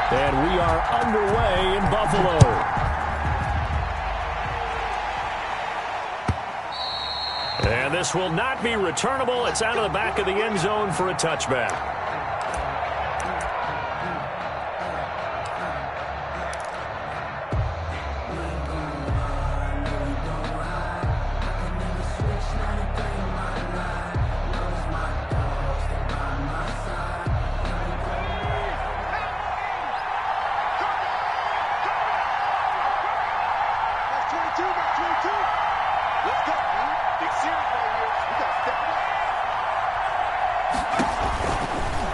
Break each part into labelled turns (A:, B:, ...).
A: And we are underway in Buffalo. And this will not be returnable. It's out of the back of the end zone for a touchback.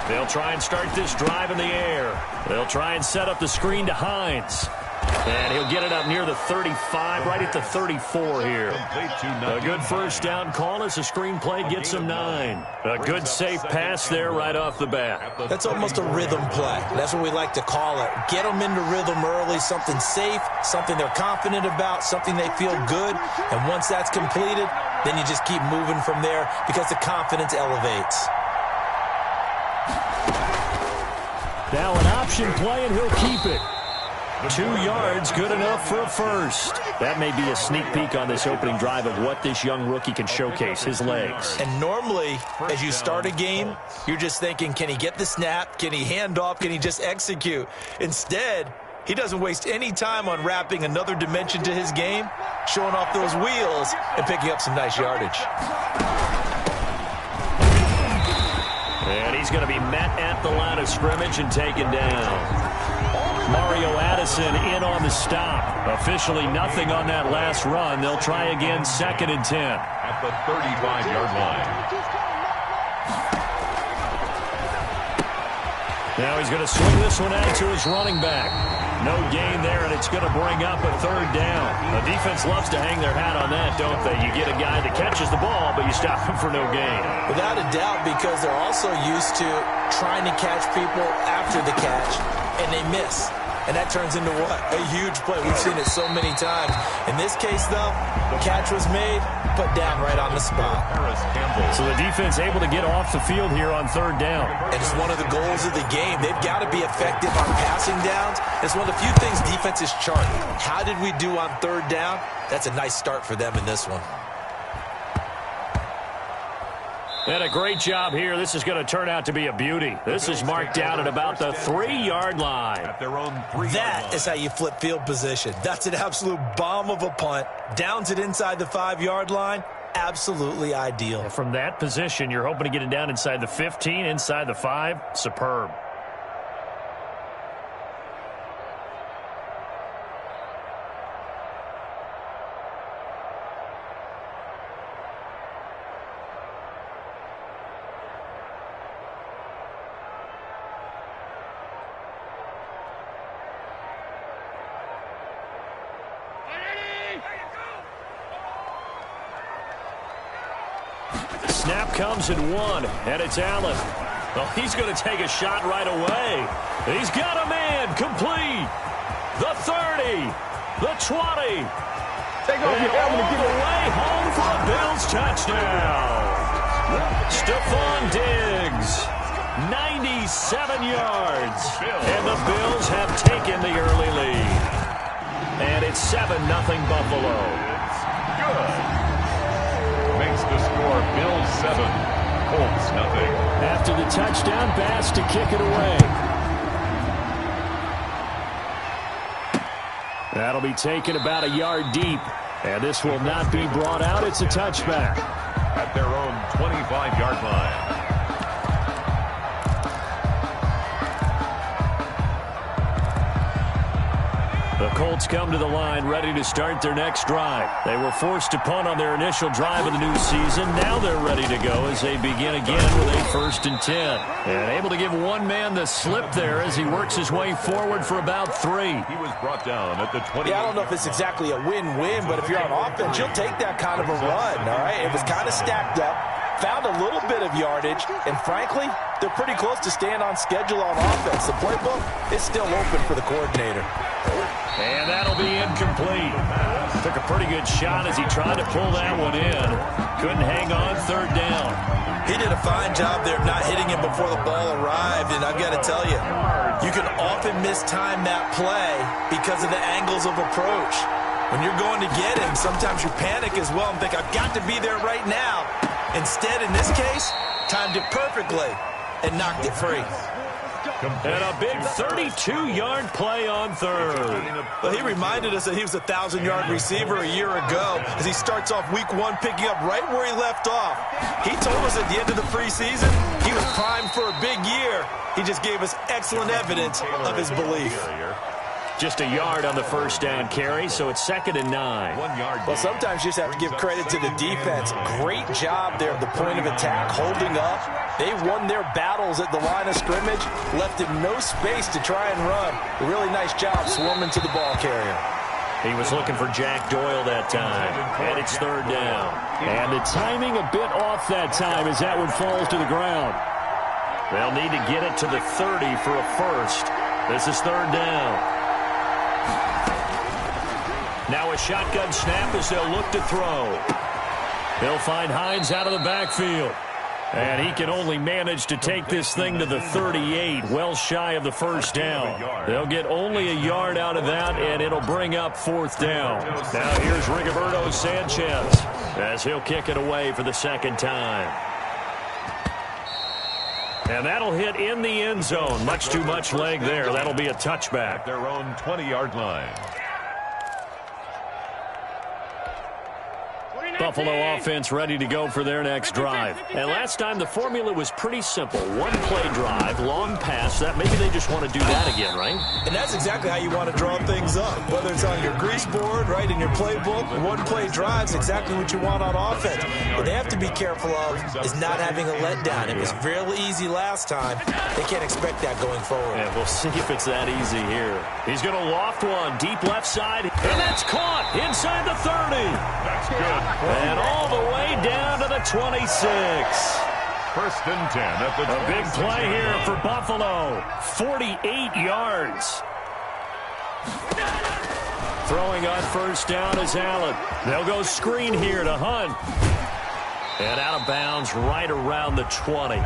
A: They'll try and start this drive in the air. They'll try and set up the screen to Hines. And he'll get it up near the 35, right at the 34 here. A good first down call as the screen play gets him 9. A good safe pass there right off the bat.
B: That's almost a rhythm play. That's what we like to call it. Get them into rhythm early, something safe, something they're confident about, something they feel good. And once that's completed, then you just keep moving from there because the confidence elevates.
A: Now an option play, and he'll keep it. 2 yards, good enough for a first. That may be a sneak peek on this opening drive of what this young rookie can showcase, his legs.
B: And normally, as you start a game, you're just thinking, can he get the snap? Can he hand off? Can he just execute? Instead, he doesn't waste any time on wrapping another dimension to his game, showing off those wheels, and picking up some nice yardage.
A: And he's going to be met at the line of scrimmage and taken down. Mario Addison in on the stop. Officially nothing on that last run. They'll try again, 2nd and 10.
C: At the 35-yard line.
A: Now he's going to swing this one out to his running back. No gain there, and it's going to bring up a 3rd down. The defense loves to hang their hat on that, don't they? You get a guy that catches the ball, but you stop him for no gain.
B: Without a doubt, because they're also used to trying to catch people after the catch, and they miss. And that turns into what? A huge play. We've seen it so many times. In this case, though, the catch was made, put down right on the spot.
A: So the defense able to get off the field here on 3rd down.
B: And it's one of the goals of the game. They've got to be effective on passing downs. It's one of the few things defenses chart. How did we do on 3rd down? That's a nice start for them in this one.
A: And a great job here. This is going to turn out to be a beauty. This is marked out at about the 3-yard line.
C: At their own 3-yard
B: That
C: line.
B: is how you flip field position. That's an absolute bomb of a punt. Downs it inside the 5-yard line. Absolutely ideal.
A: From that position, you're hoping to get it down inside the 15, inside the 5. Superb. Snap comes at 1, and it's Allen. Well, he's going to take a shot right away. He's got a man, complete. The 30, the 20.
D: Take off your helmet and give it
A: away home for a Bills touchdown. Stephon Diggs, 97 yards. And the Bills have taken the early lead. And it's 7-0 Buffalo.
C: Good. Makes the score Bills 7, Colts nothing.
A: After the touchdown, Bass to kick it away. That'll be taken about a yard deep. And this will not be brought out. It's a touchback.
C: At their own 25-yard line.
A: The Colts come to the line ready to start their next drive. They were forced to punt on their initial drive of the new season. Now they're ready to go as they begin again with a 1st and 10. And able to give one man the slip there as he works his way forward for about 3.
C: He was brought down at the 20.
B: Yeah, I don't know if it's exactly a win-win, but if you're on offense, you'll take that kind of a run, all right? It was kind of stacked up. found a little bit of yardage, and frankly, they're pretty close to staying on schedule on offense. The playbook is still open for the coordinator.
A: And that'll be incomplete. Took a pretty good shot as he tried to pull that one in. Couldn't hang on third down.
B: He did a fine job there of not hitting him before the ball arrived, and I've got to tell you, you can often mistime that play because of the angles of approach. When you're going to get him, sometimes you panic as well and think, I've got to be there right now. Instead, in this case, timed it perfectly and knocked it free.
A: And a big 32-yard play on third.
B: Well, he reminded us that he was a 1,000-yard receiver a year ago as he starts off week one picking up right where he left off. He told us at the end of the preseason he was primed for a big year. He just gave us excellent evidence of his belief.
A: Just a yard on the first down carry, so it's 2nd and 9.
B: Well, sometimes you just have to give credit to the defense. Great job there at the point of attack, holding up. They won their battles at the line of scrimmage, left him no space to try and run. A really nice job swarming to the ball carrier.
A: He was looking for Jack Doyle that time, and it's 3rd down. And the timing a bit off that time as that one falls to the ground. They'll need to get it to the 30 for a first. This is 3rd down. Now a shotgun snap as they'll look to throw. They'll find Hines out of the backfield. And he can only manage to take this thing to the 38, well shy of the first down. They'll get only a yard out of that, and it'll bring up 4th down. Now here's Rigoberto Sanchez as he'll kick it away for the 2nd time. And that'll hit in the end zone. Much too much leg there. That'll be a touchback.
C: Their own 20-yard line.
A: Buffalo offense ready to go for their next drive. And last time the formula was pretty simple. One play drive, long pass. That maybe they just want to do that again, right?
B: And that's exactly how you want to draw things up. Whether it's on your grease board, right, in your playbook, one play drive is exactly what you want on offense. What they have to be careful of is not having a letdown. It was real easy last time. They can't expect that going forward.
A: And we'll see if it's that easy here. He's going to loft one deep left side, and that's caught inside the 30.
C: That's good.
A: And all the way down to the 26.
C: 1st and 10 at the 26.
A: A big play here for Buffalo. 48 yards. Throwing on first down is Allen. They'll go screen here to Hunt. And out of bounds right around the 20.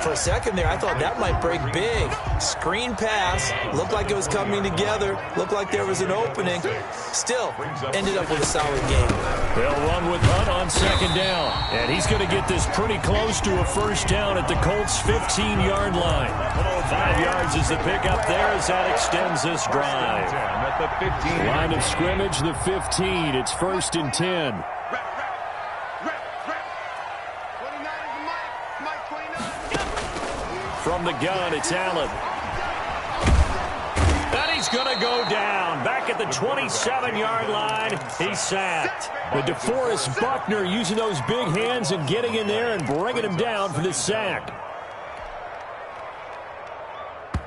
B: For a second there, I thought that might break big. Screen pass. Looked like it was coming together. Looked like there was an opening. Still, ended up with a solid game.
A: They'll run with Hunt on 2nd down. And he's going to get this pretty close to a first down at the Colts' 15-yard line. 5 yards is the pickup there as that extends this drive. Line of scrimmage, the 15. It's 1st and 10. From the gun, it's Allen. And he's going to go down. Back at the 27-yard line, he's sacked. But DeForest Buckner using those big hands and getting in there and bringing him down for the sack.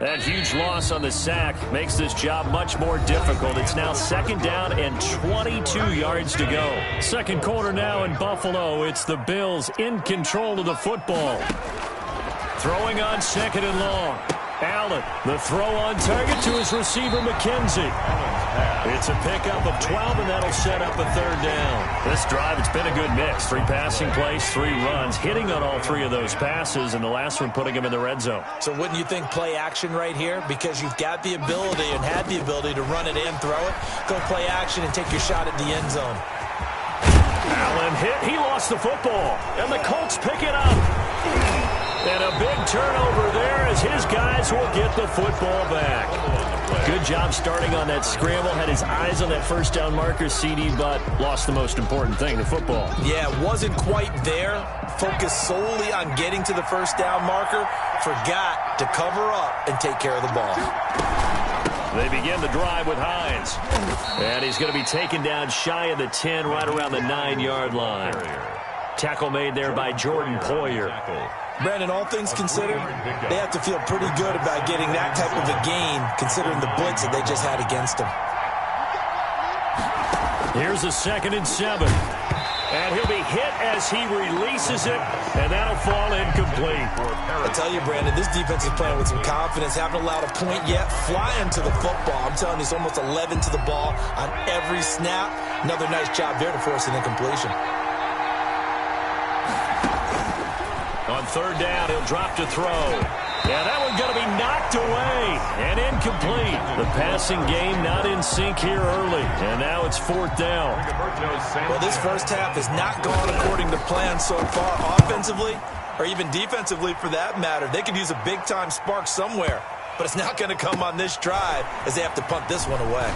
A: That huge loss on the sack makes this job much more difficult. It's now 2nd down and 22 yards to go. 2nd quarter now in Buffalo. It's the Bills in control of the football. Throwing on 2nd and long. Allen, the throw on target to his receiver, McKenzie. It's a pickup of 12, and that'll set up a 3rd down. This drive, it's been a good mix. 3 passing plays, 3 runs, hitting on all 3 of those passes, and the last one putting him in the red zone.
B: So wouldn't you think play action right here? Because you've got the ability and had the ability to run it and throw it. Go play action and take your shot at the end zone.
A: Allen hit. He lost the football, and the Colts pick it up. And a big turnover there as his guys will get the football back. Good job starting on that scramble. Had his eyes on that first down marker, CD, but lost the most important thing, the football.
B: Yeah, wasn't quite there. Focused solely on getting to the first down marker. Forgot to cover up and take care of the ball.
A: They begin the drive with Hines. And he's going to be taken down shy of the 10, right around the 9-yard line. Tackle made there by Jordan Poyer.
B: Brandon, all things considered, they have to feel pretty good about getting that type of a gain, considering the blitz that they just had against them.
A: Here's a 2nd and 7. And he'll be hit as he releases it, and that'll fall incomplete.
B: I tell you, Brandon, this defense is playing with some confidence. Haven't allowed a point yet. Flying to the football. I'm telling you, it's almost 11 to the ball on every snap. Another nice job there to force an incompletion.
A: On third down, he'll drop to throw. Yeah, that one's going to be knocked away and incomplete. The passing game not in sync here early, and now it's fourth down.
B: Well, this first half has not gone according to plan so far offensively, or even defensively for that matter. They could use a big-time spark somewhere, but it's not going to come on this drive as they have to punt this one away.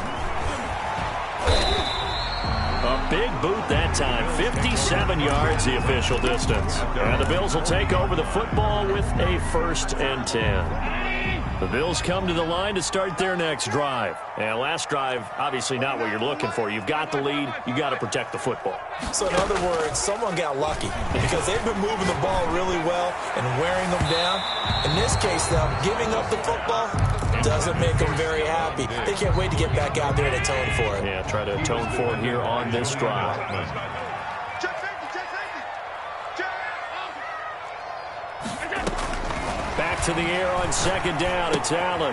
A: A big boot that time, 57 yards the official distance. And the Bills will take over the football with a 1st and 10. The Bills come to the line to start their next drive. And last drive, obviously not what you're looking for. You've got the lead. You've got to protect the football.
B: So in other words, someone got lucky because they've been moving the ball really well and wearing them down. In this case, though, giving up the football doesn't make them very happy. They can't wait to get back out there and atone for it.
A: Yeah, try to atone for it here on this drive. Back to the air on second down. It's Allen.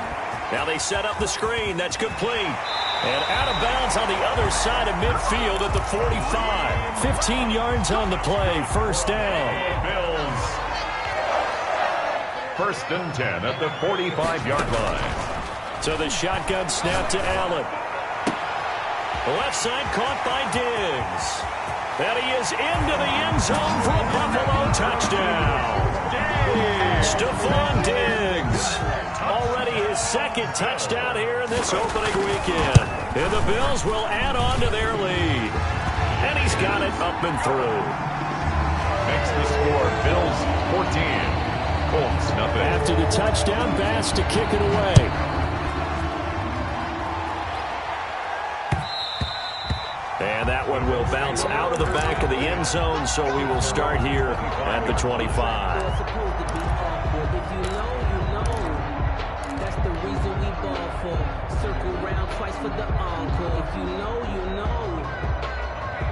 A: Now they set up the screen. That's complete. And out of bounds on the other side of midfield at the 45. 15 yards on the play. First down.
C: Bills. 1st and 10 at the 45-yard line.
A: So the shotgun snap to Allen. The left side caught by Diggs. And he is into the end zone for a Buffalo touchdown. Stephon Diggs. Already his 2nd touchdown here in this opening weekend. And the Bills will add on to their lead. And he's got it up and through.
C: Makes the score Bills 14. Colts nothing.
A: After the touchdown, Bass to kick it away. And that one will bounce out of the back of the end zone, so we will start here at the 25.
E: If you know, you know. That's the reason we ball for. Circle round twice for the encore. If you know, you know.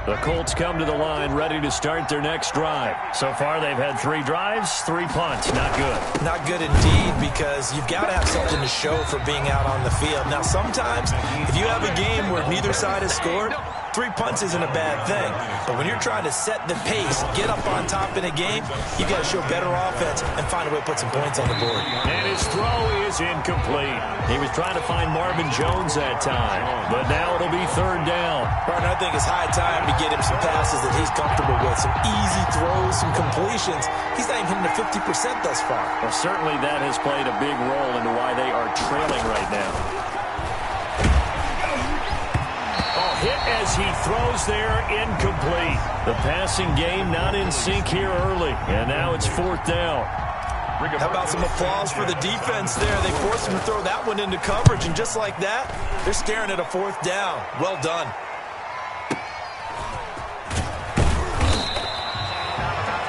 A: The Colts come to the line ready to start their next drive. So far, they've had 3 drives, 3 punts. Not good.
B: Not good indeed, because you've got to have something to show for being out on the field. Now, sometimes, if you have a game where neither side has scored, 3 punts isn't a bad thing. But when you're trying to set the pace, get up on top in a game, you got to show better offense and find a way to put some points on the board.
A: And his throw is incomplete. He was trying to find Marvin Jones that time, but now it'll be 3rd down.
B: Partner, I think it's high time to get him some passes that he's comfortable with, some easy throws, some completions. He's not even hitting the 50% thus far.
A: Well, certainly that has played a big role into why they are trailing right now. Hit as he throws there, incomplete. The passing game not in sync here early, and now it's 4th down.
B: How about some applause for the defense there? They forced him to throw that one into coverage, and just like that, they're staring at a 4th down. Well done.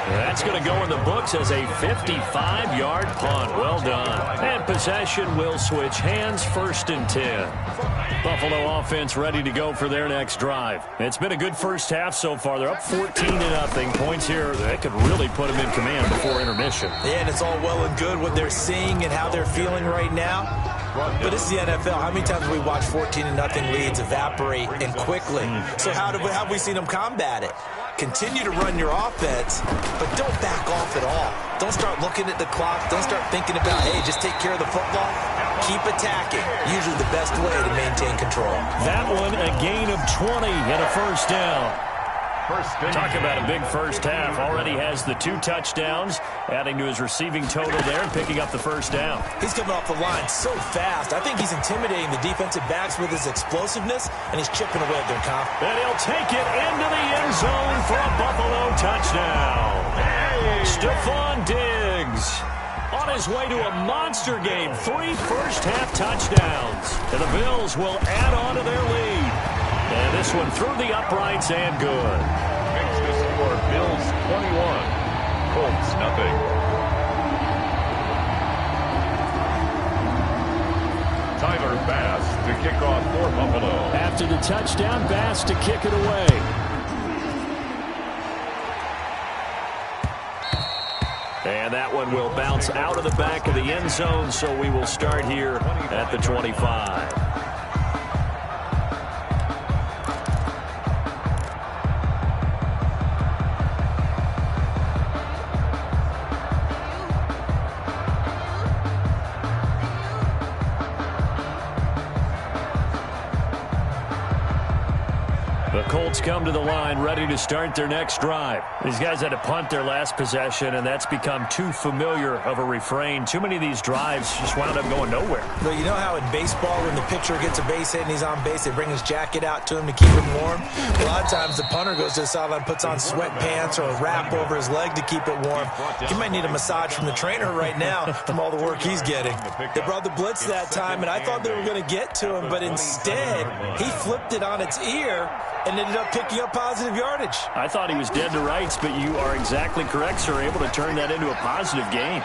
A: That's going to go in the books as a 55-yard punt. Well done. And possession will switch hands, 1st and 10. Buffalo offense ready to go for their next drive. It's been a good first half so far. They're up 14-0. Points here that could really put them in command before intermission.
B: Yeah, and it's all well and good what they're seeing and how they're feeling right now. But it's the NFL. How many times have we watched 14-0 leads evaporate and quickly? So how have we seen them combat it? Continue to run your offense, but don't back off at all. Don't start looking at the clock. Don't start thinking about, hey, just take care of the football. Keep attacking. Usually the best way to maintain control.
A: That one, a gain of 20 and a 1st down. Talk about a big first half. Already has the 2 touchdowns, adding to his receiving total there and picking up the 1st down.
B: He's coming off the line so fast. I think he's intimidating the defensive backs with his explosiveness, and he's chipping away at their confidence.
A: And he'll take it into the end zone for a Buffalo touchdown. Stephon Diggs on his way to a monster game. 3 first-half touchdowns. And the Bills will add on to their lead. And this one through the uprights and good.
C: Makes the score Bills 21. Colts nothing. Tyler Bass to kick off for Buffalo.
A: After the touchdown, Bass to kick it away. And that one will bounce out of the back of the end zone, so we will start here at the 25. The Colts come to the line ready to start their next drive. These guys had to punt their last possession, and that's become too familiar of a refrain. Too many of these drives just wound up going nowhere.
B: Well, you know how in baseball when the pitcher gets a base hit and he's on base, they bring his jacket out to him to keep him warm? A lot of times the punter goes to the sideline, puts on sweatpants or a wrap over his leg to keep it warm. He might need a massage from the trainer right now from all the work he's getting. They brought the blitz that time, and I thought they were going to get to him, but instead he flipped it on its ear and ended up picking up positive yardage.
A: I thought he was dead to rights, but you are exactly correct, sir. Able to turn that into a positive gain.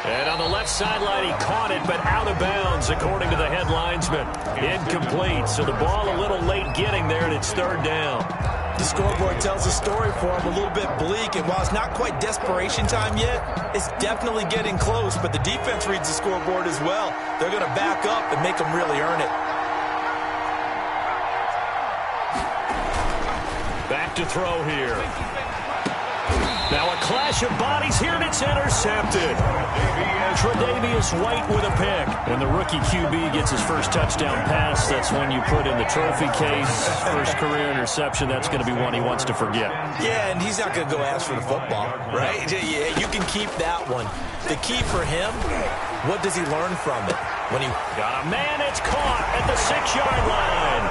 A: And on the left sideline, he caught it, but out of bounds, according to the head linesman. Incomplete, so the ball a little late getting there, and it's third down.
B: The scoreboard tells a story for him, a little bit bleak, and while it's not quite desperation time yet, it's definitely getting close, but the defense reads the scoreboard as well. They're going to back up and make them really earn it.
A: Back to throw here. Now a clash of bodies here, and it's intercepted. Tre'Davious White with a pick. And the rookie QB gets his first touchdown pass. That's when you put in the trophy case. First career interception, that's going to be one he wants to forget.
B: Yeah, and he's not going to go ask for the football, right? Yeah, you can keep that one. The key for him, what does he learn from it? When he
A: got a man, it's caught at the 6-yard line.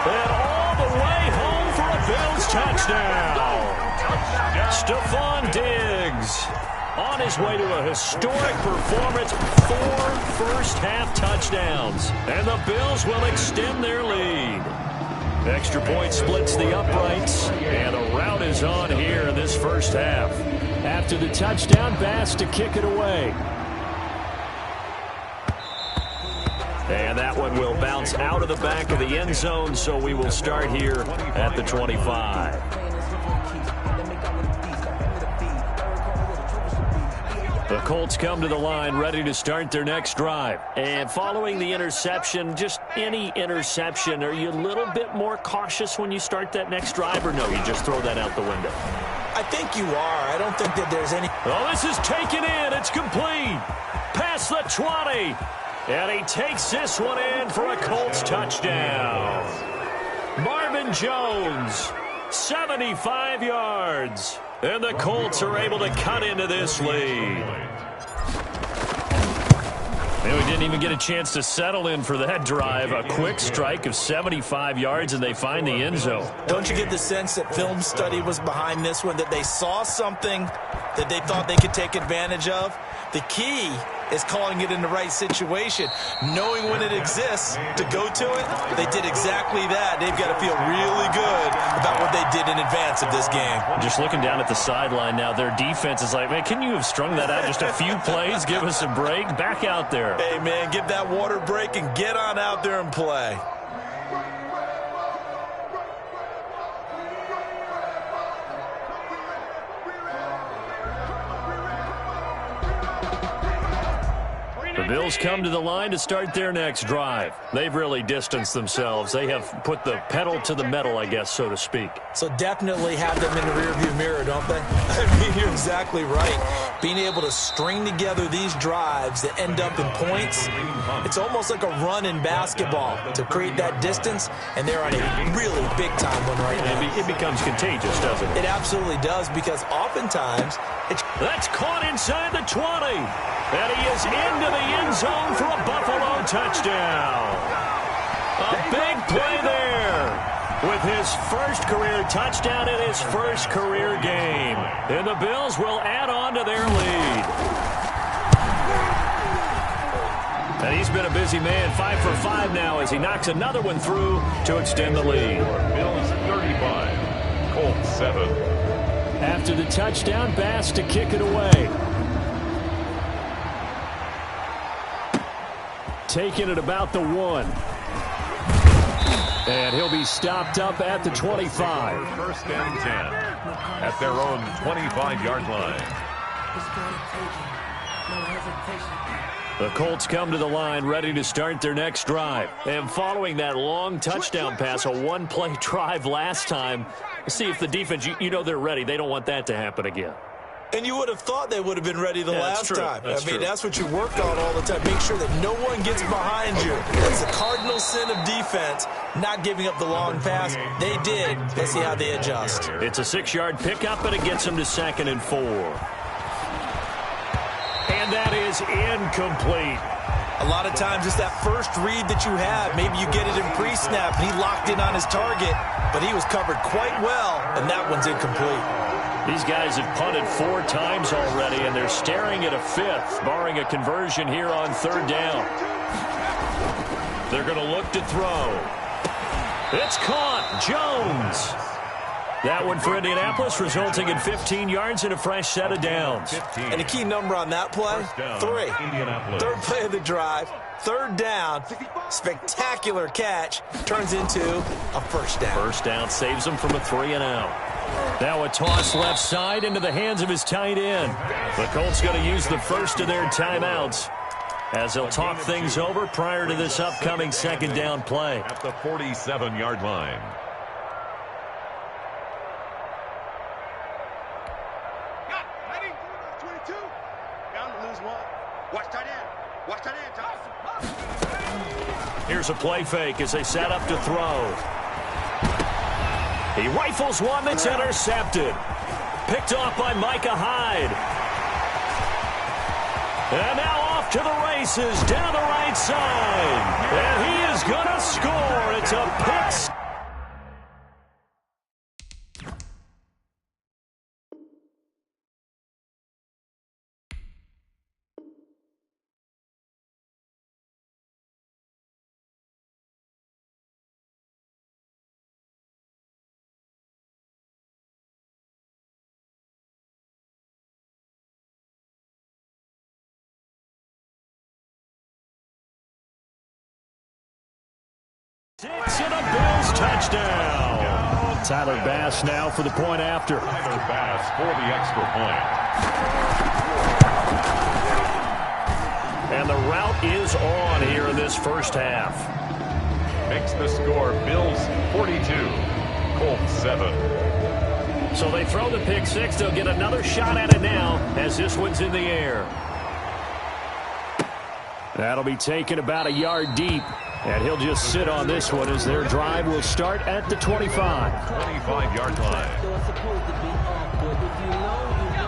A: And all the way home for a Bills touchdown. Stephon Diggs on his way to a historic performance, 4 first-half touchdowns. And the Bills will extend their lead. Extra point splits the uprights, and a rout is on here in this first half. After the touchdown, Bass to kick it away. And that one will bounce out of the back of the end zone, so we will start here at the 25. The Colts come to the line ready to start their next drive. And following the interception, just any interception, are you a little bit more cautious when you start that next drive, or no, you just throw that out the window?
B: I think you are. I don't think that there's any...
A: Oh, this is taken in. It's complete. Past the 20. And he takes this one in for a Colts touchdown. Marvin Jones, 75 yards. And the Colts are able to cut into this lead. And we didn't even get a chance to settle in for that drive. A quick strike of 75 yards, and they find the end zone.
B: Don't you get the sense that film study was behind this one, that they saw something that they thought they could take advantage of? The key is calling it in the right situation, knowing when it exists to go to it. They did exactly that. They've got to feel really good about what they did in advance of this game.
A: Just looking down at the sideline now, their defense is like, man, can you have strung that out just a few plays? Give us a break. Back out there.
B: Hey, man, give that water break and get on out there and play.
A: The Bills come to the line to start their next drive. They've really distanced themselves. They have put the pedal to the metal, I guess, so to speak.
B: So definitely have them in the rearview mirror, don't they? I mean, you're exactly right. Being able to string together these drives that end up in points, it's almost like a run in basketball to create that distance, and they're on a really big-time one right now.
A: It becomes contagious, doesn't it?
B: It absolutely does, because oftentimes it's...
A: That's caught inside the 20. And he is into the end zone for a Buffalo touchdown. A big play there with his first career touchdown in his first career game. And the Bills will add on to their lead. And he's been a busy man, 5 for 5 now as he knocks another one through to extend the lead.
C: Bills 35, Colts 7.
A: After the touchdown, Bass to kick it away. Taking it about the 1. And he'll be stopped up at the 25.
C: First and 10 at their own 25-yard line.
A: The Colts come to the line ready to start their next drive. And following that long touchdown pass, a one-play drive last time, see if the defense, you know they're ready. They don't want that to happen again.
B: And you would have thought they would have been ready the last time. That's what you worked on all the time. Make sure that no one gets behind you. That's the cardinal sin of defense, not giving up the long pass. They did. Let's see how they adjust.
A: It's a 6-yard pickup, and it gets them to 2nd and 4. And that is incomplete.
B: A lot of times it's that first read that you have. Maybe you get it in pre-snap, and he locked in on his target, but he was covered quite well, and that one's incomplete.
A: These guys have punted 4 times already, and they're staring at a 5th, barring a conversion here on 3rd down. They're going to look to throw. It's caught. Jones. That one for Indianapolis, resulting in 15 yards and a fresh set of downs.
B: And a key number on that play, 3. 3rd play of the drive, 3rd down, spectacular catch, turns into a first down.
A: First down saves him from a 3-and-out. Now a toss left side into the hands of his tight end. The Colts going to use the first of their timeouts as they'll talk things over prior to this upcoming 2nd down play.
C: At the 47-yard line.
A: Here's a play fake as they set up to throw. He rifles one that's intercepted. Picked off by Micah Hyde. And now off to the races down the right side. And he is going to score. It's a pick. Six and a Bills touchdown. Tyler Bass now for the point after.
C: Tyler Bass for the extra point.
A: And the route is on here in this first half.
C: Makes the score Bills 42, Colts 7.
A: So they throw the pick six. They'll get another shot at it now as this one's in the air. That'll be taken about a yard deep. And he'll just sit on this one as their drive will start at the 25.
C: 25-yard line.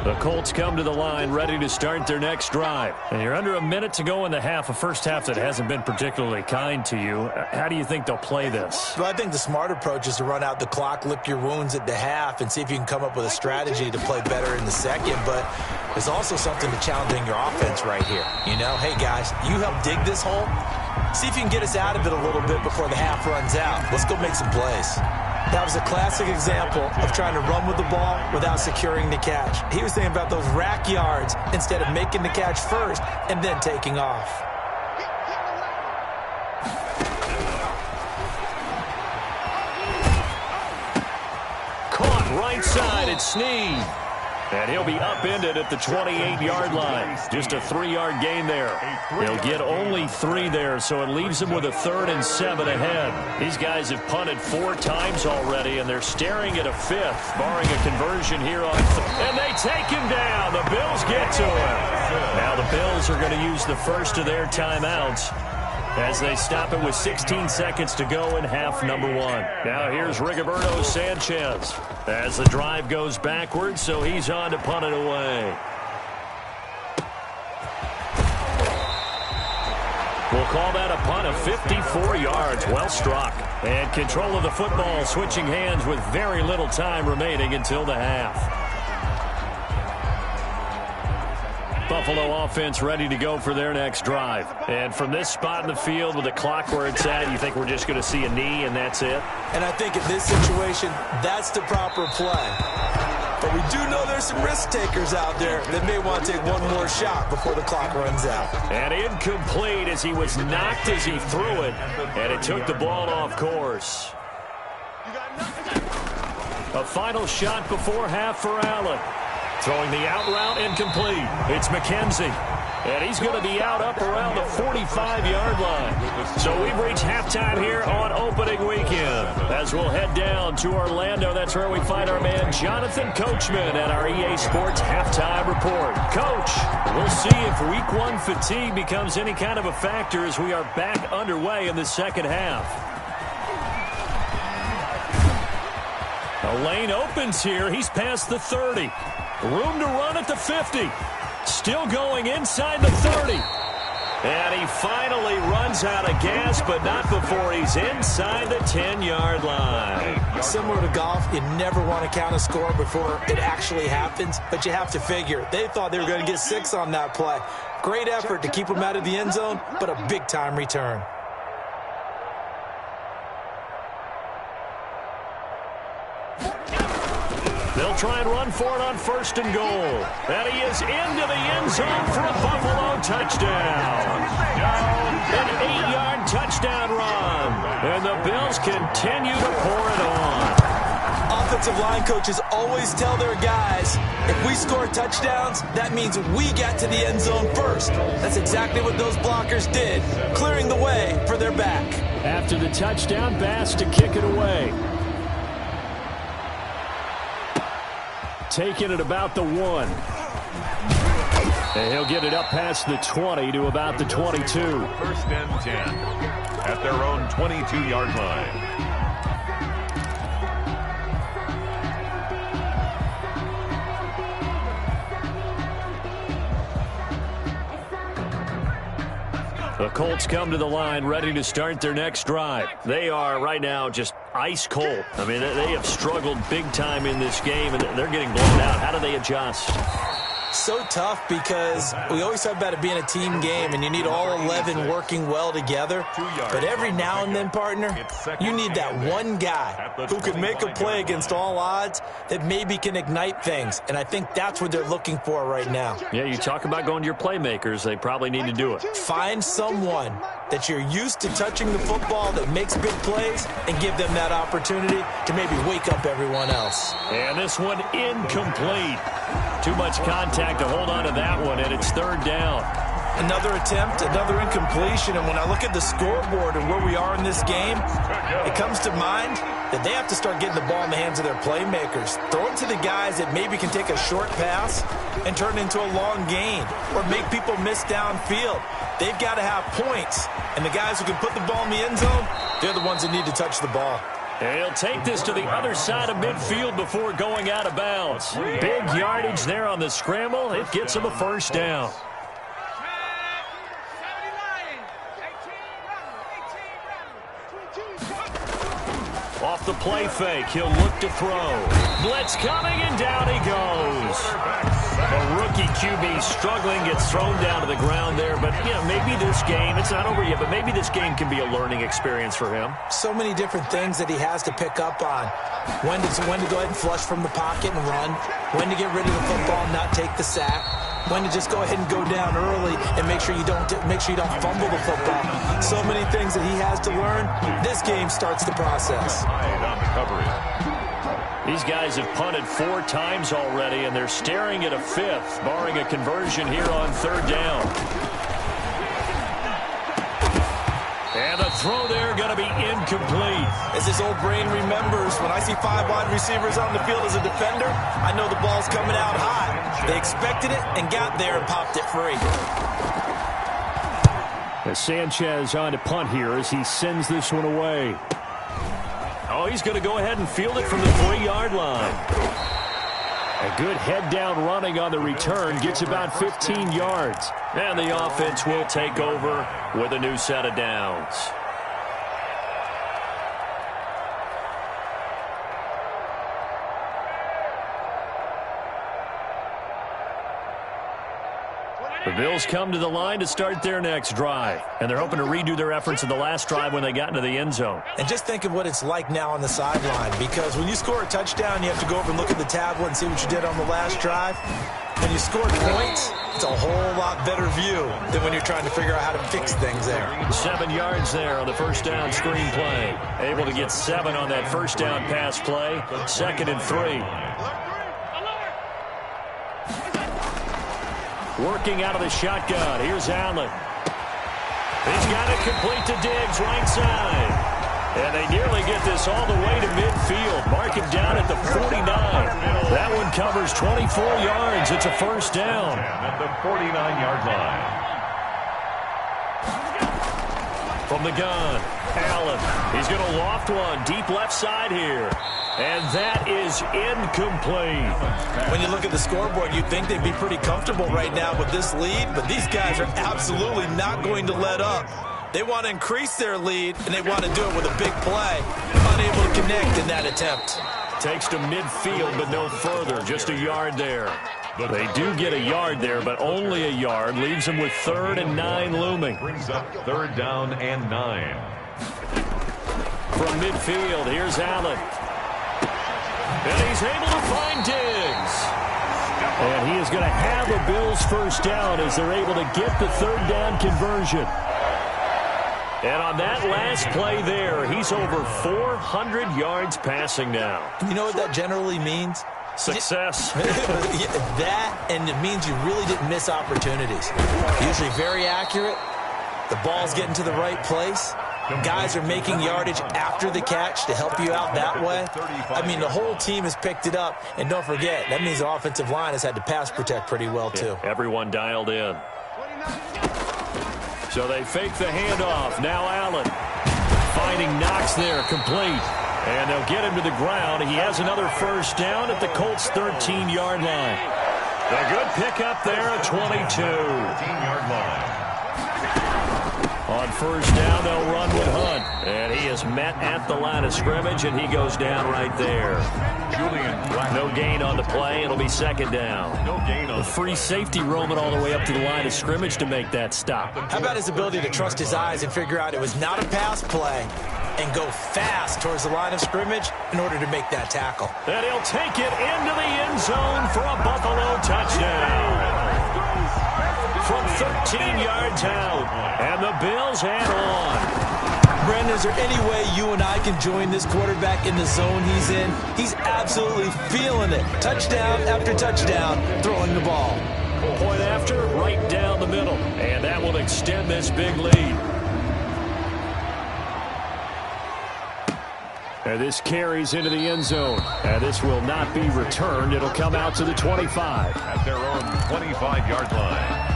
A: The Colts come to the line ready to start their next drive. And you're under a minute to go in the half, a first half that hasn't been particularly kind to you. How do you think they'll play this?
B: Well, I think the smart approach is to run out the clock, lick your wounds at the half, and see if you can come up with a strategy to play better in the second. But there's also something to challenging your offense right here. You know, hey, guys, you help dig this hole. See if you can get us out of it a little bit before the half runs out. Let's go make some plays. That was a classic example of trying to run with the ball without securing the catch. He was thinking about those rack yards instead of making the catch first and then taking off.
A: Caught right side, it's Snead. And he'll be upended at the 28-yard line. Just a 3-yard gain there. He'll get only 3 there, so it leaves him with a 3rd and 7 ahead. These guys have punted 4 times already, and they're staring at a 5th, barring a conversion here on and they take him down. The Bills get to him. Now the Bills are going to use the first of their timeouts as they stop it with 16 seconds to go in half number 1. Now here's Rigoberto Sanchez as the drive goes backwards, so he's on to punt it away. We'll call that a punt of 54 yards. Well struck. And control of the football switching hands with very little time remaining until the half. Buffalo offense ready to go for their next drive. And from this spot in the field with the clock where it's at, you think we're just going to see a knee and that's it?
B: And I think in this situation, that's the proper play. But we do know there's some risk takers out there that may want to take one more shot before the clock runs out.
A: And incomplete as he was knocked as he threw it. And it took the ball off course. A final shot before half for Allen. Throwing the out route incomplete. It's McKenzie. And he's going to be out up around the 45-yard line. So we've reached halftime here on opening weekend. As we'll head down to Orlando, that's where we find our man Jonathan Coachman at our EA Sports Halftime Report. Coach, we'll see if Week 1 fatigue becomes any kind of a factor as we are back underway in the second half. A lane opens here. He's past the 30. Room to run at the 50. Still going inside the 30. And he finally runs out of gas, but not before he's inside the 10-yard line.
B: Similar to golf, you never want to count a score before it actually happens, but you have to figure. They thought they were going to get 6 on that play. Great effort to keep him out of the end zone, but a big-time return.
A: They'll try and run for it on 1st and goal. And he is into the end zone for a Buffalo touchdown. An 8-yard touchdown run. And the Bills continue to pour it on.
B: Offensive line coaches always tell their guys, if we score touchdowns, that means we get to the end zone first. That's exactly what those blockers did, clearing the way for their back.
A: After the touchdown, Bass to kick it away. Taking it about the 1. And he'll get it up past the 20 to about the 22.
C: 1st and 10 at their own 22-yard line.
A: The Colts come to the line ready to start their next drive. They are right now just ice cold. I mean, they have struggled big time in this game, and they're getting blown out. How do they adjust?
B: So tough because we always talk about it being a team game, and you need all 11 working well together. But every now and then, partner, you need that one guy who can make a play against all odds that maybe can ignite things. And I think that's what they're looking for right now.
A: Yeah, you talk about going to your playmakers. They probably need to do it.
B: Find someone that you're used to touching the football that makes big plays and give them that opportunity to maybe wake up everyone else.
A: And this one incomplete. Too much contact to hold on to that one, and it's 3rd down.
B: Another attempt, another incompletion, and when I look at the scoreboard and where we are in this game, it comes to mind that they have to start getting the ball in the hands of their playmakers. Throw it to the guys that maybe can take a short pass and turn it into a long gain or make people miss downfield. They've got to have points, and the guys who can put the ball in the end zone, they're the ones that need to touch the ball.
A: And he'll take this to the other side of midfield before going out of bounds. Big yardage there on the scramble. It gets him a 1st down. Off the play fake, he'll look to throw. Blitz coming, and down he goes. A rookie QB struggling, gets thrown down to the ground there. But, you know, maybe this game, it's not over yet, but maybe this game can be a learning experience for him.
B: So many different things that he has to pick up on. When to go ahead and flush from the pocket and run. When to get rid of the football and not take the sack. When to just go ahead and go down early and make sure you don't fumble the football. So many things that he has to learn. This game starts the process.
A: These guys have punted 4 times already, and they're staring at a 5th, barring a conversion here on 3rd down. And the throw there going to be incomplete.
B: As his old brain remembers, when I see 5 wide receivers on the field as a defender, I know the ball's coming out high. They expected it and got there and popped it free.
A: As Sanchez on to punt here as he sends this one away. Oh, he's going to go ahead and field it from the 3-yard line. A good head-down running on the return gets about 15 yards. And the offense will take over with a new set of downs. The Bills come to the line to start their next drive, and they're hoping to redo their efforts in the last drive when they got into the end zone.
B: And just think of what it's like now on the sideline, because when you score a touchdown, you have to go over and look at the tablet and see what you did on the last drive. When you score points, it's a whole lot better view than when you're trying to figure out how to fix things there.
A: 7 yards there on the first down screen play. Able to get 7 on that first down pass play. 2nd and 3. Working out of the shotgun. Here's Allen. He's got it complete to Diggs, right side. And they nearly get this all the way to midfield. Mark him down at the 49. That one covers 24 yards. It's a first down.
C: At the 49-yard line.
A: From the gun, Allen. He's going to loft one deep left side here. And that is incomplete.
B: When you look at the scoreboard, you'd think they'd be pretty comfortable right now with this lead, but these guys are absolutely not going to let up. They want to increase their lead, and they want to do it with a big play. Unable to connect in that attempt.
A: Takes to midfield, but no further. Just a yard there. They do get a yard there, but only a yard. Leaves them with 3rd and 9 looming.
C: Brings up 3rd down and 9.
A: From midfield, here's Allen. And he's able to find Diggs. And he is going to have a Bills first down as they're able to get the 3rd down conversion. And on that last play there, he's over 400 yards passing now.
B: You know what that generally means?
A: Success.
B: That, and it means you really didn't miss opportunities. Usually very accurate. The ball's getting to the right place. Guys are making yardage after the catch to help you out that way. I mean, the whole team has picked it up. And don't forget, that means the offensive line has had to pass protect pretty well, too.
A: Yeah, everyone dialed in. So they fake the handoff. Now Allen finding Knox there, complete. And they'll get him to the ground. He has another first down at the Colts' 13-yard line. A good pickup there at 22.
C: 13-yard line.
A: On first down, they'll run with Hunt. And he is met at the line of scrimmage, and he goes down right there. No gain on the play. It'll be 2nd down.
C: No gain on
A: the free safety roaming all the way up to the line of scrimmage to make that stop.
B: How about his ability to trust his eyes and figure out it was not a pass play and go fast towards the line of scrimmage in order to make that tackle.
A: And he'll take it into the end zone for a Buffalo touchdown. From 13 yards out. And the Bills head on.
B: Brandon, is there any way you and I can join this quarterback in the zone he's in? He's absolutely feeling it. Touchdown after touchdown, throwing the ball.
A: Point after, right down the middle. And that will extend this big lead. And this carries into the end zone. And this will not be returned. It'll come out to the 25.
C: At their own 25-yard line.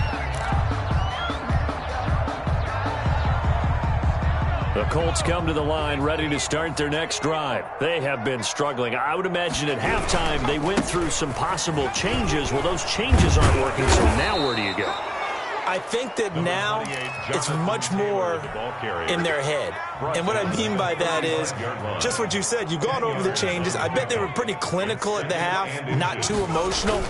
A: The Colts come to the line ready to start their next drive. They have been struggling. I would imagine at halftime they went through some possible changes. Well, those changes aren't working, so now where do you go?
B: I think that now it's much more in their head. And what I mean by that is just what you said. You've gone over the changes. I bet they were pretty clinical at the half, not too emotional.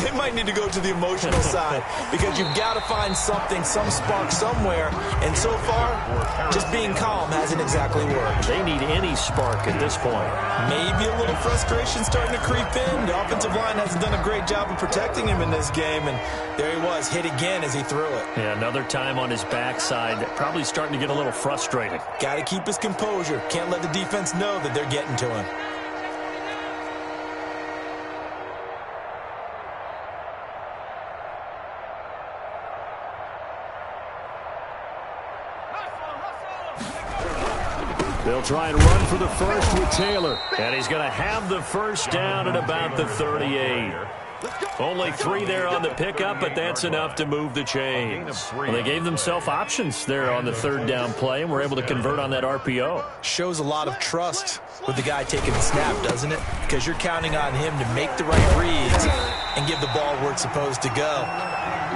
B: They might need to go to the emotional side because you've got to find something, some spark somewhere. And so far, just being calm hasn't exactly worked.
A: They need any spark at this point.
B: Maybe a little frustration starting to creep in. The offensive line hasn't done a great job of protecting him in this game. And there he was, hit again as he threw it.
A: Yeah, another time on his backside, probably starting to get a little frustrated.
B: Got to keep his composure. Can't let the defense know that they're getting to him.
A: They'll try and run for the first with Taylor. And he's going to have the first down at about the 38. Only 3 there on the pickup, but that's enough to move the chains. Well, they gave themselves options there on the 3rd down play, and were able to convert on that RPO.
B: Shows a lot of trust with the guy taking the snap, doesn't it? Because you're counting on him to make the right reads and give the ball where it's supposed to go.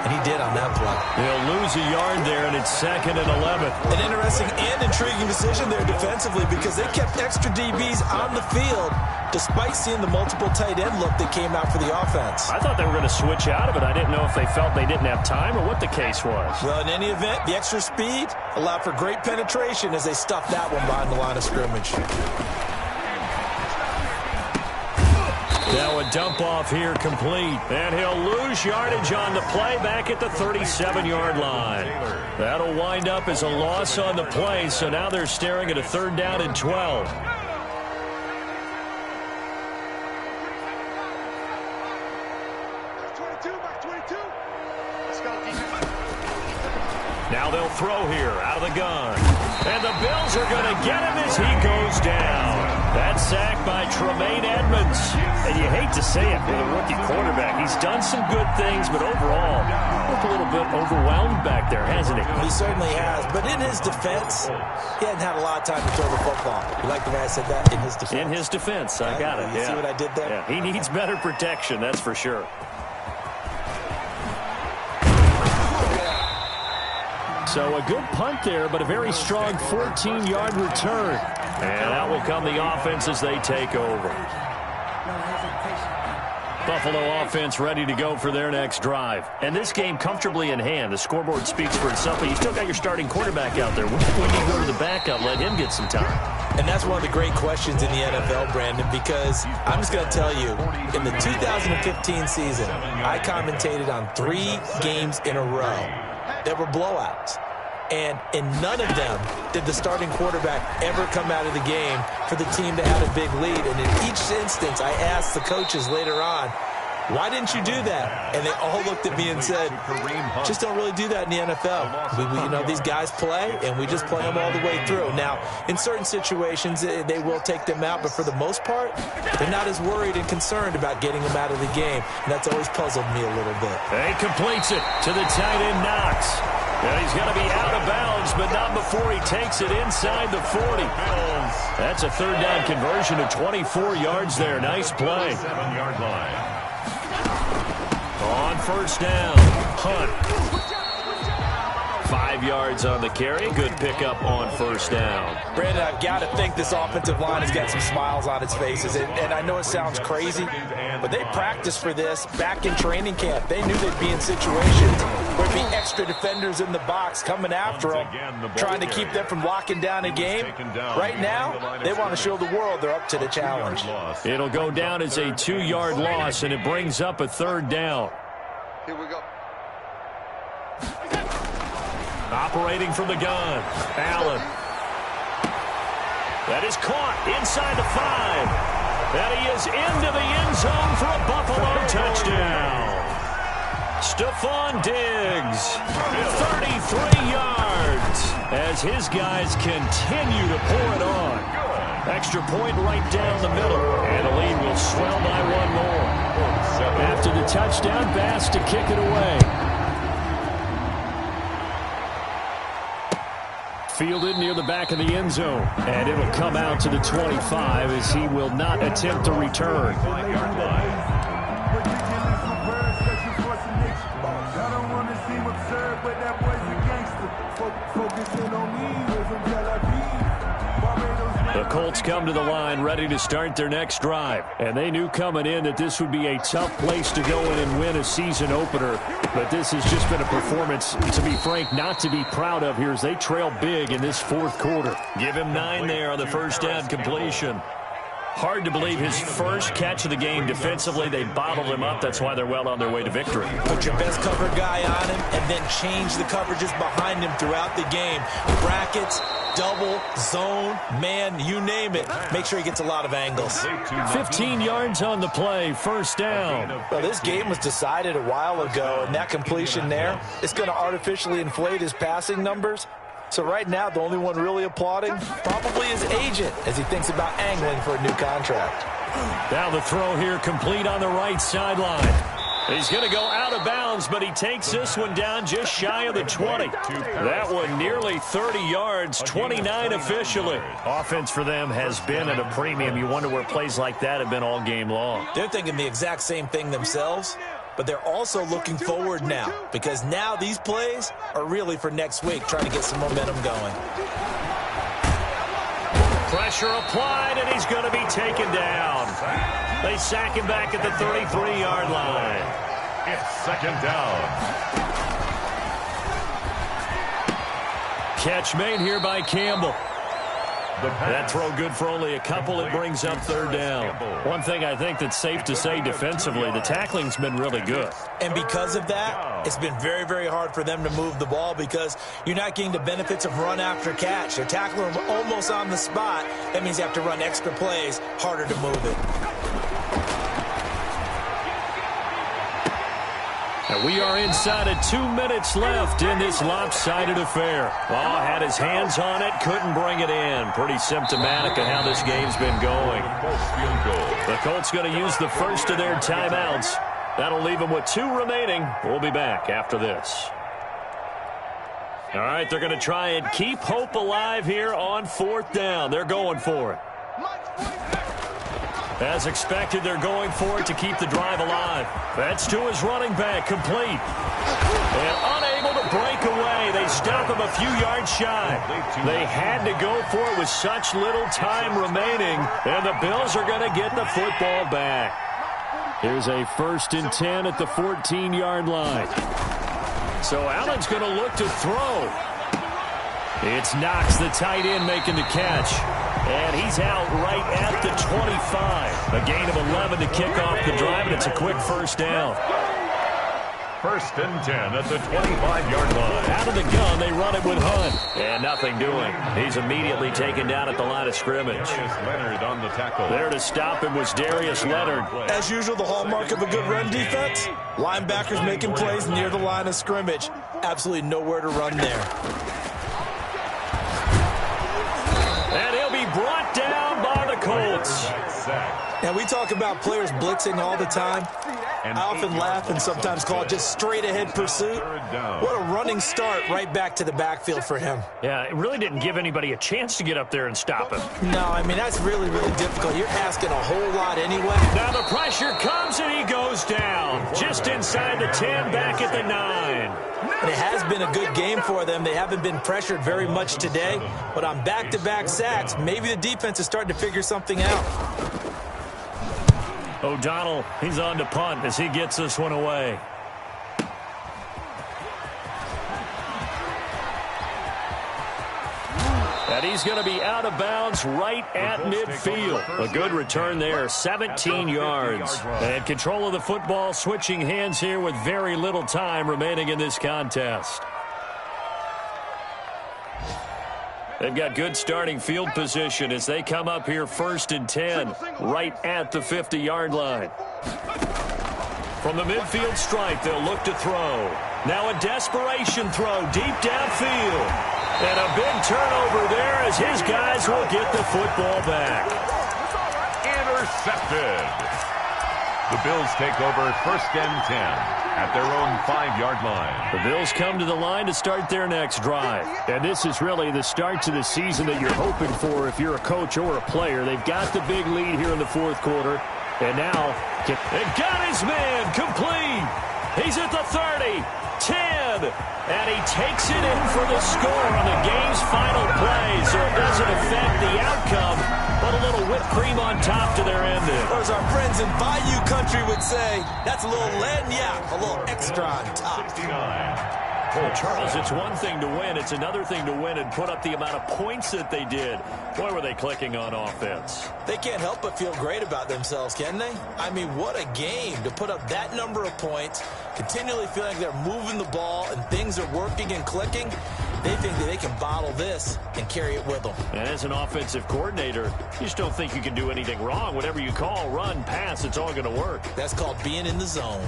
B: And he did on that play.
A: They'll lose a yard there, and it's 2nd and 11.
B: An interesting and intriguing decision there defensively because they kept extra DBs on the field despite seeing the multiple tight end look that came out for the offense.
A: I thought they were going to switch out of it. I didn't know if they felt they didn't have time or what the case was.
B: Well, in any event, the extra speed allowed for great penetration as they stuffed that one behind the line of scrimmage.
A: Now a dump off here complete. And he'll lose yardage on the play back at the 37-yard line. That'll wind up as a loss on the play, so now they're staring at a 3rd down and 12. throw here out of the gun. And the Bills are going to get him as he goes down. That sack by Tremaine Edmonds. And you hate to say it with a rookie quarterback. He's done some good things, but overall, looked a little bit overwhelmed back there, hasn't he?
B: He certainly has. But in his defense, he hadn't had a lot of time to throw the football. You like the way I said that? In his defense.
A: In his defense. I got it.
B: You see what I did there?
A: Yeah, he needs better protection, that's for sure. So a good punt there, but a very strong 14-yard return. And out will come the offense as they take over. Buffalo offense ready to go for their next drive. And this game comfortably in hand. The scoreboard speaks for itself, but you still got your starting quarterback out there. When you go to the backup, let him get some time.
B: And that's one of the great questions in the NFL, Brandon, because I'm just going to tell you, in the 2015 season, I commentated on 3 games in a row that were blowouts. And in none of them did the starting quarterback ever come out of the game for the team that had a big lead. And in each instance, I asked the coaches later on, why didn't you do that? And they all looked at me and said, just don't really do that in the NFL. You know, these guys play, and we just play them all the way through. Now, in certain situations, they will take them out, but for the most part, they're not as worried and concerned about getting them out of the game. And that's always puzzled me a little bit.
A: He completes it to the tight end, Knox. And he's going to be out of bounds, but not before he takes it inside the 40. That's a third down conversion of 24 yards there. Nice play.
C: 7-yard line.
A: On first down, Hunt. 5 yards on the carry. Good pickup on first down.
B: Brandon, I've got to think this offensive line has got some smiles on its faces. And I know it sounds crazy, but they practiced for this back in training camp. They knew they'd be in situations where there'd be extra defenders in the box coming after them, trying to keep them from locking down a game. Right now, they want to show the world they're up to the challenge.
A: It'll go down as a 2-yard loss, and it brings up a third down.
F: Here we go.
A: Operating from the gun, Allen. That is caught inside the 5. And he is into the end zone for a Buffalo touchdown. Stephon Diggs, 33 yards, as his guys continue to pour it on. Extra point right down the middle, and the lead will swell by 1 more. After the touchdown, Bass to kick it away. Fielded near the back of the end zone, and it'll come out to the 25 as he will not attempt to return. The Colts come to the line ready to start their next drive. And they knew coming in that this would be a tough place to go in and win a season opener. But this has just been a performance, to be frank, not to be proud of here as they trail big in this 4th quarter. Give him 9 there on the first down completion. Hard to believe his first catch of the game defensively. They bottled him up. That's why they're well on their way to victory.
B: Put your best cover guy on him and then change the coverages behind him throughout the game. Brackets, double, zone, man, you name it. Make sure he gets a lot of angles.
A: 15 yards on the play, first down.
B: Well, this game was decided a while ago, and that completion there is going to artificially inflate his passing numbers. So right now, the only one really applauding probably his agent as he thinks about angling for a new contract.
A: Now the throw here complete on the right sideline. He's going to go out of bounds, but he takes this one down just shy of the 20. That one nearly 30 yards, 29 officially. Offense for them has been at a premium. You wonder where plays like that have been all game long.
B: They're thinking the exact same thing themselves, but they're also looking forward now because now these plays are really for next week, trying to get some momentum going.
A: Pressure applied, and he's going to be taken down. They sack him back at the 33-yard line.
C: It's 2nd down.
A: Catch made here by Campbell. That throw good for only a couple. It brings up 3rd down. One thing I think that's safe to say defensively, the tackling's been really good.
B: And because of that, it's been very, very hard for them to move the ball because you're not getting the benefits of run after catch. They're tackling them almost on the spot. That means you have to run extra plays, harder to move it.
A: And we are inside of 2 minutes left in this lopsided affair. Oh, had his hands on it, couldn't bring it in. Pretty symptomatic of how this game's been going. The Colts going to use the first of their timeouts. That'll leave them with 2 remaining. We'll be back after this. All right, they're going to try and keep hope alive here on 4th down. They're going for it. As expected, they're going for it to keep the drive alive. That's to his running back, complete. And unable to break away. They stop him a few yards shy. They had to go for it with such little time remaining, and the Bills are going to get the football back. Here's a 1st and 10 at the 14-yard line. So Allen's going to look to throw. It's Knox, the tight end, making the catch. And he's out right at the 25. A gain of 11 to kick off the drive, and it's a quick 1st down.
C: 1st and 10 at the 25-yard line.
A: Out of the gun, they run it with Hunt. And nothing doing. He's immediately taken down at the line of scrimmage.
C: Leonard on the tackle.
A: There to stop him was Darius Leonard.
B: As usual, the hallmark of a good run defense, linebackers making plays near the line of scrimmage. Absolutely nowhere to run there.
A: And he'll be brought down by the Colts.
B: And we talk about players blitzing all the time. I often laugh and sometimes call it just straight-ahead pursuit. What a running start right back to the backfield for him.
A: Yeah, it really didn't give anybody a chance to get up there and stop him.
B: No, I mean, that's really, really difficult. You're asking a whole lot anyway.
A: Now the pressure comes and he goes down. Just inside the 10, back at the 9.
B: And it has been a good game for them. They haven't been pressured very much today. But on back-to-back sacks, maybe the defense is starting to figure something out.
A: O'Donnell, he's on to punt as he gets this one away. And he's going to be out of bounds right at midfield. A good return there, 17 yards. And control of the football, switching hands here with very little time remaining in this contest. They've got good starting field position as they come up here 1st and 10, right at the 50-yard line. From the midfield stripe, they'll look to throw. Now a desperation throw deep downfield. And a big turnover there as his guys will get the football back.
C: Intercepted. The Bills take over 1st and 10. At their own 5-yard line.
A: The Bills come to the line to start their next drive. And this is really the start to the season that you're hoping for if you're a coach or a player. They've got the big lead here in the 4th quarter. And now, they got his man complete. He's at the 30, 10, and he takes it in for the score on the game's final play. So it doesn't affect the outcome, but a little whipped cream on top to their ending.
B: Or as our friends in Bayou Country would say, that's a little lagniappe, a little extra on top.
C: 69.
A: Well, Charles, it's one thing to win. It's another thing to win and put up the amount of points that they did. Boy, were they clicking on offense.
B: They can't help but feel great about themselves, can they? I mean, what a game to put up that number of points, continually feeling like they're moving the ball and things are working and clicking. They think that they can bottle this and carry it with them.
A: And as an offensive coordinator, you just don't think you can do anything wrong. Whatever you call, run, pass, it's all going to work.
B: That's called being in the zone.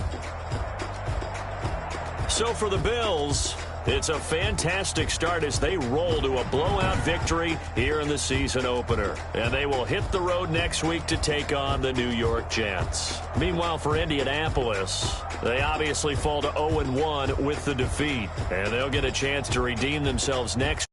A: So for the Bills, it's a fantastic start as they roll to a blowout victory here in the season opener. And they will hit the road next week to take on the New York Jets. Meanwhile, for Indianapolis, they obviously fall to 0-1 with the defeat. And they'll get a chance to redeem themselves next